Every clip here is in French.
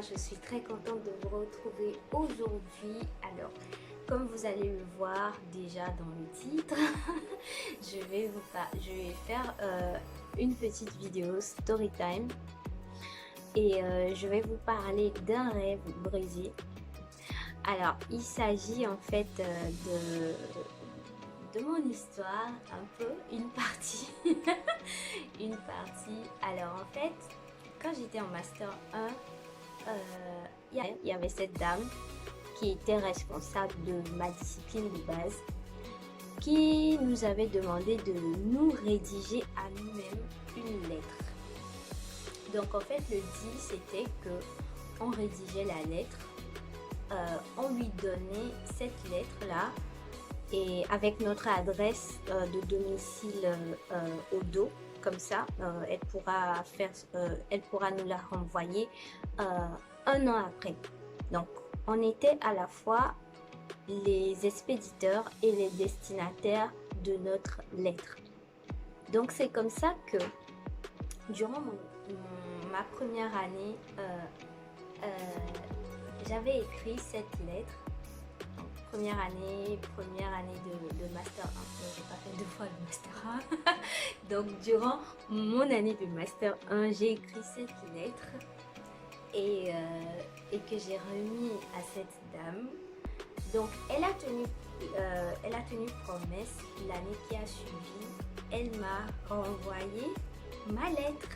je suis très contente de vous retrouver aujourd'hui. Alors, comme vous allez le voir déjà dans le titre, je vais faire une petite vidéo story time et je vais vous parler d'un rêve brisé. Alors, il s'agit en fait de mon histoire, un peu, une partie. Une partie. Alors, en fait, quand j'étais en Master 1, il y avait cette dame qui était responsable de ma discipline de base qui nous avait demandé de nous rédiger à nous-mêmes une lettre. Donc en fait le deal c'était que on rédigeait la lettre, on lui donnait cette lettre là et avec notre adresse de domicile au dos. Comme ça, elle pourra nous la renvoyer un an après. Donc, on était à la fois les expéditeurs et les destinataires de notre lettre. Donc, c'est comme ça que durant ma première année, j'avais écrit cette lettre. Première année de Master 1. J'ai pas fait 2 fois le Master 1. Donc, durant mon année de Master 1, j'ai écrit cette lettre et que j'ai remis à cette dame. Donc, elle a tenu promesse l'année qui a suivi. Elle m'a renvoyé ma lettre.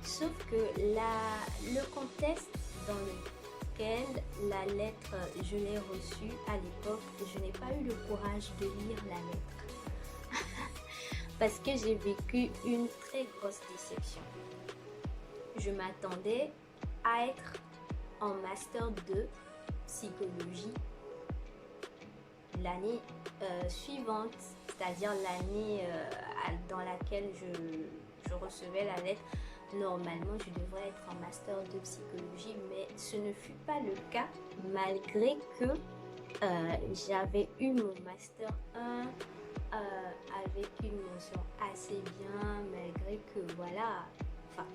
Sauf que le contexte dans la lettre, je l'ai reçue à l'époque, je n'ai pas eu le courage de lire la lettre parce que j'ai vécu une très grosse déception. Je m'attendais à être en Master 2 psychologie l'année suivante, c'est-à-dire l'année dans laquelle je recevais la lettre. Normalement, je devrais être en Master de psychologie, mais ce ne fut pas le cas, malgré que j'avais eu mon Master 1 avec une mention assez bien, malgré que voilà, enfin,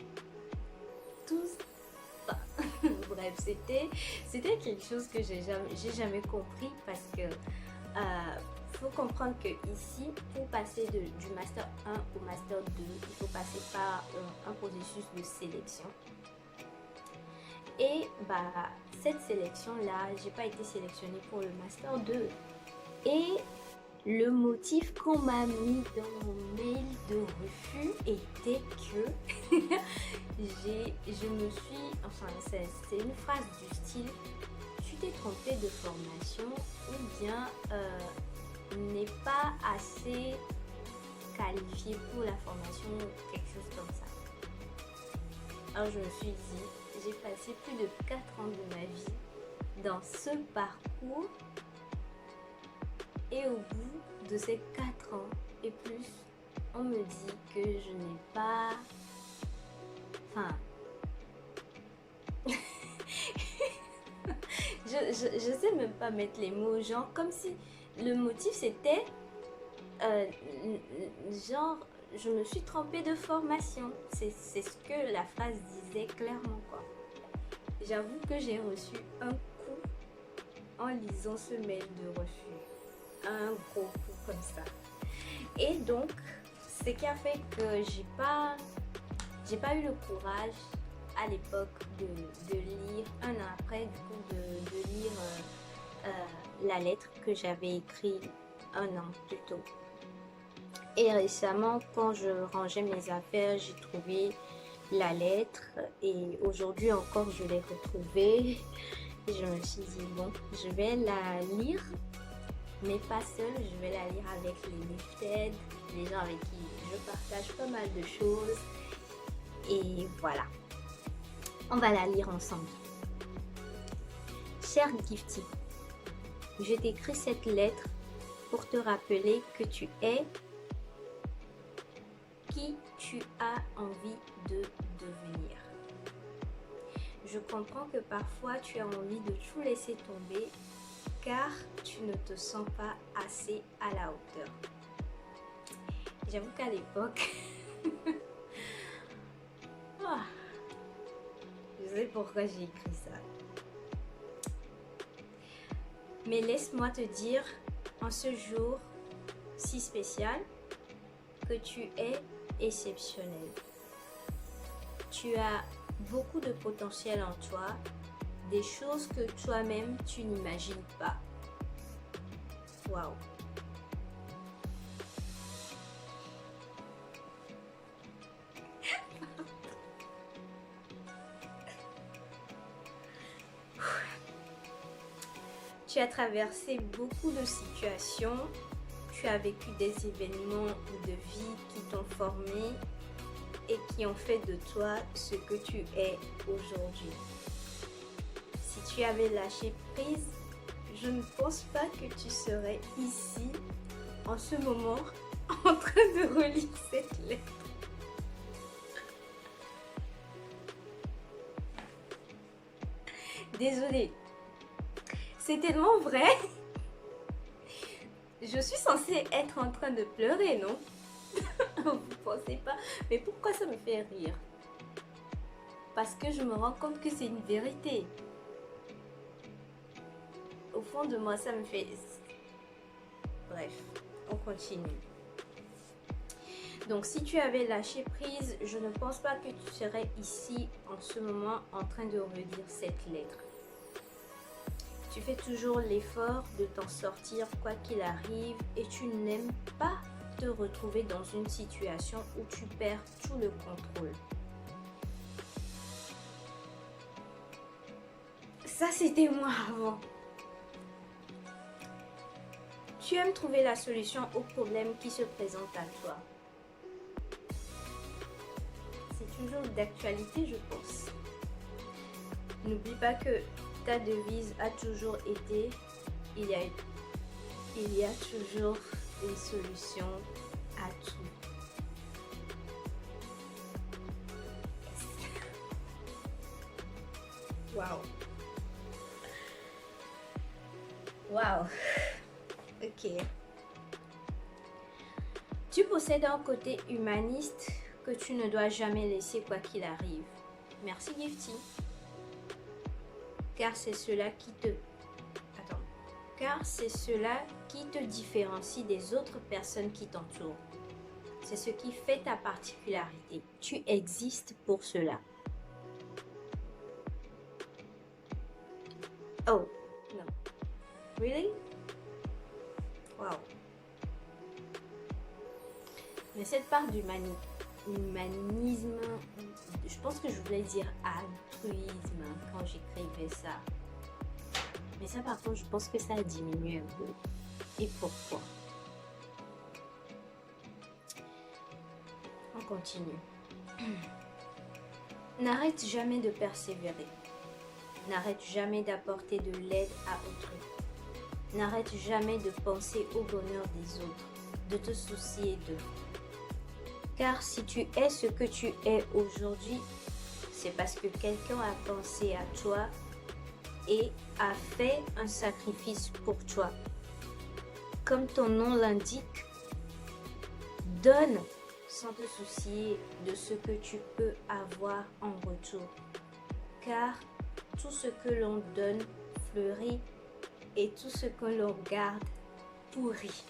tout ça. Bref, c'était quelque chose que j'ai jamais compris parce que faut comprendre que ici, pour passer du Master 1 au Master 2, il faut passer par un processus de sélection. Et cette sélection-là, j'ai pas été sélectionnée pour le Master 2. Et le motif qu'on m'a mis dans mon mail de refus était que je me suis, enfin c'est une phrase du style, tu t'es trompé de formation ou bien n'est pas assez qualifié pour la formation ou quelque chose comme ça. Alors je me suis dit, j'ai passé plus de 4 ans de ma vie dans ce parcours et au bout de ces 4 ans et plus, on me dit que je n'ai pas... Enfin... je sais même pas mettre les mots, genre comme si le motif c'était genre je me suis trompée de formation. C'est ce que la phrase disait clairement quoi. J'avoue que j'ai reçu un coup en lisant ce mail de refus. Un gros coup comme ça. Et donc, ce qui a fait que j'ai pas eu le courage à l'époque de lire, un an après, du coup, de lire la lettre que j'avais écrite un an plus tôt. Et récemment, quand je rangeais mes affaires, j'ai trouvé la lettre et aujourd'hui encore, je l'ai retrouvée. Et je me suis dit, bon, je vais la lire, mais pas seule, je vais la lire avec les lifted, les gens avec qui je partage pas mal de choses. Et voilà, on va la lire ensemble. Cher Gifty, je t'écris cette lettre pour te rappeler que tu es qui tu as envie de devenir. Je comprends que parfois tu as envie de tout laisser tomber car tu ne te sens pas assez à la hauteur. J'avoue qu'à l'époque, je sais pourquoi j'ai écrit ça. Mais laisse-moi te dire, en ce jour si spécial, que tu es exceptionnel. Tu as beaucoup de potentiel en toi, des choses que toi-même tu n'imagines pas. Waouh! Tu as traversé beaucoup de situations, tu as vécu des événements de vie qui t'ont formé et qui ont fait de toi ce que tu es aujourd'hui. Si tu avais lâché prise, je ne pense pas que tu serais ici en ce moment en train de relire cette lettre. Désolée. C'est tellement vrai. Je suis censée être en train de pleurer, non? Vous pensez pas? Mais pourquoi ça me fait rire? Parce que je me rends compte que c'est une vérité. Au fond de moi, ça me fait... Bref, on continue. Donc, si tu avais lâché prise, je ne pense pas que tu serais ici en ce moment en train de relire cette lettre. Tu fais toujours l'effort de t'en sortir quoi qu'il arrive et tu n'aimes pas te retrouver dans une situation où tu perds tout le contrôle. Ça, c'était moi avant. Tu aimes trouver la solution aux problèmes qui se présentent à toi. C'est toujours d'actualité, je pense. N'oublie pas que ta devise a toujours été il y a toujours une solution à tout. Waouh. Waouh. Ok. Tu possèdes un côté humaniste que tu ne dois jamais laisser quoi qu'il arrive. Merci Gifty. Car c'est cela qui te... Attends. Car c'est cela qui te différencie des autres personnes qui t'entourent. C'est ce qui fait ta particularité. Tu existes pour cela. Oh, non. Really? Wow. Mais cette part d'humanisme, je pense que je voulais dire altruisme quand j'écrivais ça. Mais ça, par contre, je pense que ça a diminué un peu. Et pourquoi? On continue. N'arrête jamais de persévérer. N'arrête jamais d'apporter de l'aide à autrui. N'arrête jamais de penser au bonheur des autres, de te soucier d'eux. Car si tu es ce que tu es aujourd'hui, c'est parce que quelqu'un a pensé à toi et a fait un sacrifice pour toi. Comme ton nom l'indique, donne sans te soucier de ce que tu peux avoir en retour. Car tout ce que l'on donne fleurit et tout ce que l'on garde pourrit.